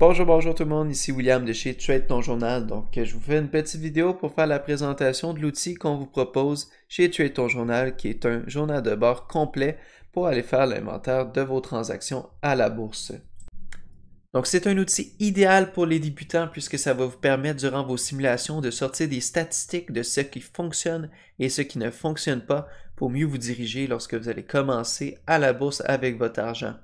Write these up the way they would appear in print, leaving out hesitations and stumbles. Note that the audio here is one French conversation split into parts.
Bonjour tout le monde, ici William de chez Trade Ton Journal. Donc, je vous fais une petite vidéo pour faire la présentation de l'outil qu'on vous propose chez Trade Ton Journal, qui est un journal de bord complet pour aller faire l'inventaire de vos transactions à la bourse. Donc, c'est un outil idéal pour les débutants puisque ça va vous permettre durant vos simulations de sortir des statistiques de ce qui fonctionne et ce qui ne fonctionne pas pour mieux vous diriger lorsque vous allez commencer à la bourse avec votre argent.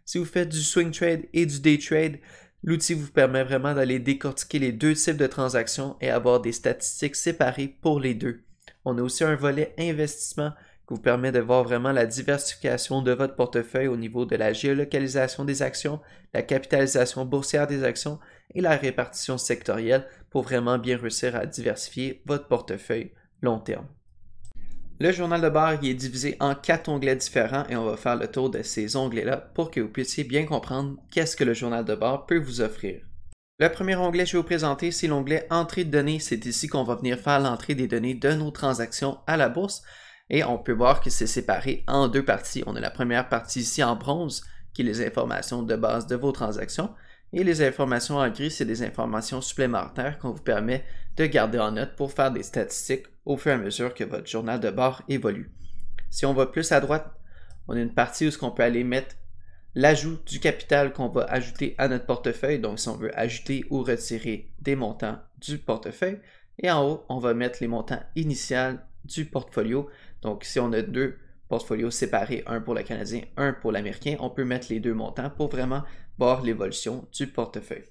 Si vous faites du swing trade et du day trade, l'outil vous permet vraiment d'aller décortiquer les deux types de transactions et avoir des statistiques séparées pour les deux. On a aussi un volet investissement qui vous permet de voir vraiment la diversification de votre portefeuille au niveau de la géolocalisation des actions, la capitalisation boursière des actions et la répartition sectorielle pour vraiment bien réussir à diversifier votre portefeuille long terme. Le journal de bord est divisé en 4 onglets différents et on va faire le tour de ces onglets-là pour que vous puissiez bien comprendre qu'est-ce que le journal de bord peut vous offrir. Le premier onglet que je vais vous présenter, c'est l'onglet Entrée de données. C'est ici qu'on va venir faire l'entrée des données de nos transactions à la bourse et on peut voir que c'est séparé en deux parties. On a la première partie ici en bronze qui est les informations de base de vos transactions et les informations en gris, c'est des informations supplémentaires qu'on vous permet de garder en note pour faire des statistiques au fur et à mesure que votre journal de bord évolue. Si on va plus à droite, on a une partie où on peut aller mettre l'ajout du capital qu'on va ajouter à notre portefeuille. Donc, si on veut ajouter ou retirer des montants du portefeuille. Et en haut, on va mettre les montants initiaux du portfolio. Donc, si on a deux portfolios séparés, un pour le Canadien, un pour l'Américain, on peut mettre les deux montants pour vraiment voir l'évolution du portefeuille.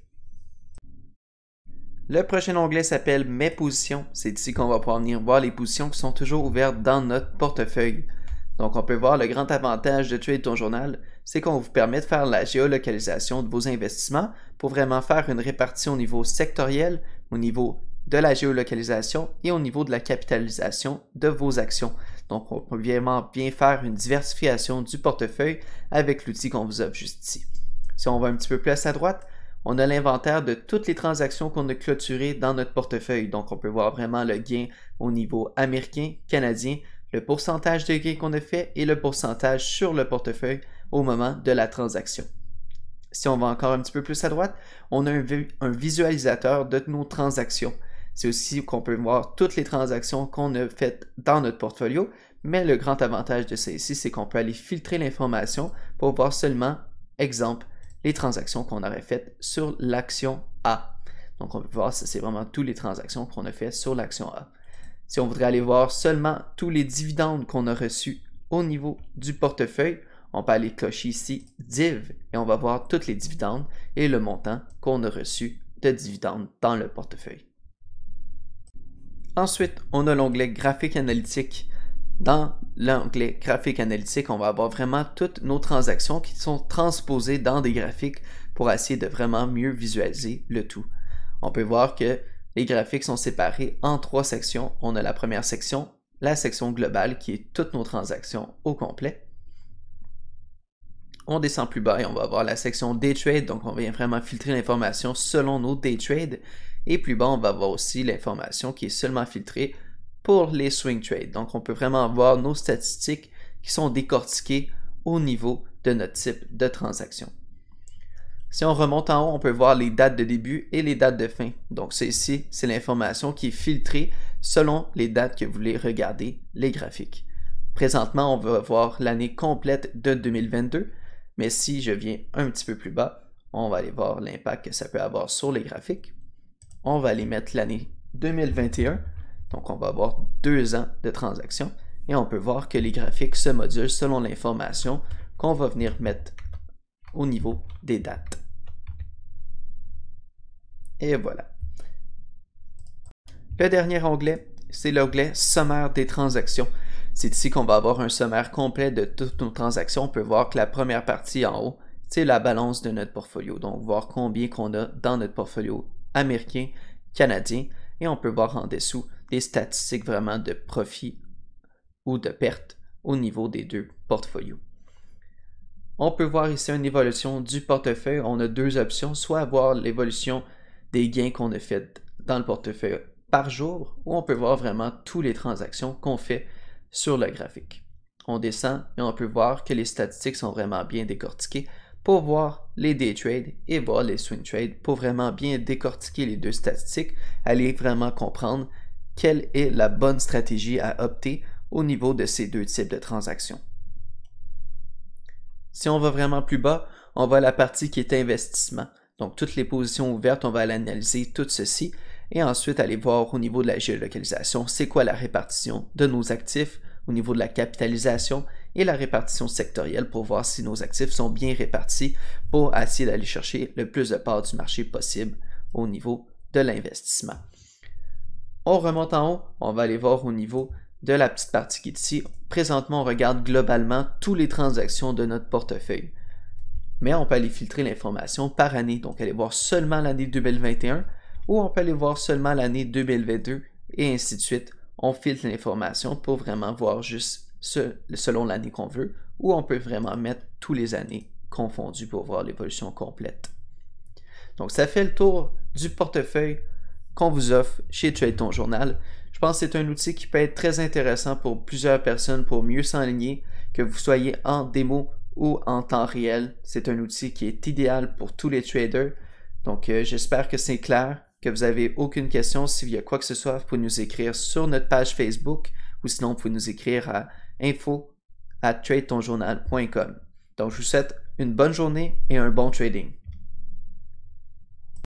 Le prochain onglet s'appelle Mes positions. C'est ici qu'on va pouvoir venir voir les positions qui sont toujours ouvertes dans notre portefeuille. Donc, on peut voir le grand avantage de Trade Ton Journal, c'est qu'on vous permet de faire la géolocalisation de vos investissements pour vraiment faire une répartition au niveau sectoriel, au niveau de la géolocalisation et au niveau de la capitalisation de vos actions. Donc, on peut vraiment bien faire une diversification du portefeuille avec l'outil qu'on vous offre juste ici. Si on va un petit peu plus à droite, on a l'inventaire de toutes les transactions qu'on a clôturées dans notre portefeuille. Donc, on peut voir vraiment le gain au niveau américain, canadien, le pourcentage de gain qu'on a fait et le pourcentage sur le portefeuille au moment de la transaction. Si on va encore un petit peu plus à droite, on a un visualisateur de nos transactions. C'est aussi qu'on peut voir toutes les transactions qu'on a faites dans notre portfolio, mais le grand avantage de ça ici, c'est qu'on peut aller filtrer l'information pour voir seulement, exemple, les transactions qu'on aurait faites sur l'action A. Donc, on peut voir ça, c'est vraiment toutes les transactions qu'on a faites sur l'action A. Si on voudrait aller voir seulement tous les dividendes qu'on a reçus au niveau du portefeuille, on peut aller cocher ici Div et on va voir toutes les dividendes et le montant qu'on a reçu de dividendes dans le portefeuille. Ensuite, on a l'onglet Graphique analytique. Dans l'onglet Graphique analytique, on va avoir vraiment toutes nos transactions qui sont transposées dans des graphiques pour essayer de vraiment mieux visualiser le tout. On peut voir que les graphiques sont séparés en 3 sections. On a la première section, la section globale qui est toutes nos transactions au complet. On descend plus bas et on va avoir la section Day Trade, donc on vient vraiment filtrer l'information selon nos Day Trade. Et plus bas, on va avoir aussi l'information qui est seulement filtrée pour les swing trades. Donc, on peut vraiment voir nos statistiques qui sont décortiquées au niveau de notre type de transaction. Si on remonte en haut, on peut voir les dates de début et les dates de fin. Donc, ici, c'est l'information qui est filtrée selon les dates que vous voulez regarder les graphiques. Présentement, on va voir l'année complète de 2022, mais si je viens un petit peu plus bas, on va aller voir l'impact que ça peut avoir sur les graphiques. On va aller mettre l'année 2021. Donc, on va avoir 2 ans de transactions et on peut voir que les graphiques se modulent selon l'information qu'on va venir mettre au niveau des dates. Et voilà. Le dernier onglet, c'est l'onglet Sommaire des transactions. C'est ici qu'on va avoir un sommaire complet de toutes nos transactions. On peut voir que la première partie en haut, c'est la balance de notre portfolio. Donc, voir combien qu'on a dans notre portfolio américain, canadien. Et on peut voir en dessous des statistiques vraiment de profit ou de perte au niveau des deux portfolios. On peut voir ici une évolution du portefeuille. On a 2 options, soit voir l'évolution des gains qu'on a fait dans le portefeuille par jour, ou on peut voir vraiment toutes les transactions qu'on fait sur le graphique. On descend et on peut voir que les statistiques sont vraiment bien décortiquées pour voir les day trades et voir les swing trades pour vraiment bien décortiquer les deux statistiques, aller vraiment comprendre quelle est la bonne stratégie à opter au niveau de ces deux types de transactions. Si on va vraiment plus bas, on va à la partie qui est investissement. Donc toutes les positions ouvertes, on va aller analyser tout ceci et ensuite aller voir au niveau de la géolocalisation, c'est quoi la répartition de nos actifs au niveau de la capitalisation et la répartition sectorielle pour voir si nos actifs sont bien répartis pour essayer d'aller chercher le plus de parts du marché possible au niveau de l'investissement. On remonte en haut, on va aller voir au niveau de la petite partie qui est ici. Présentement, on regarde globalement toutes les transactions de notre portefeuille. Mais on peut aller filtrer l'information par année, donc aller voir seulement l'année 2021 ou on peut aller voir seulement l'année 2022 et ainsi de suite. On filtre l'information pour vraiment voir juste selon l'année qu'on veut ou on peut vraiment mettre toutes les années confondues pour voir l'évolution complète. Donc ça fait le tour du portefeuille qu'on vous offre chez Trade Ton Journal. Je pense que c'est un outil qui peut être très intéressant pour plusieurs personnes pour mieux s'enligner, que vous soyez en démo ou en temps réel. C'est un outil qui est idéal pour tous les traders. Donc j'espère que c'est clair, que vous n'avez aucune question. S'il y a quoi que ce soit, vous pouvez nous écrire sur notre page Facebook ou sinon vous pouvez nous écrire à info@tradetonjournal.com. Donc je vous souhaite une bonne journée et un bon trading.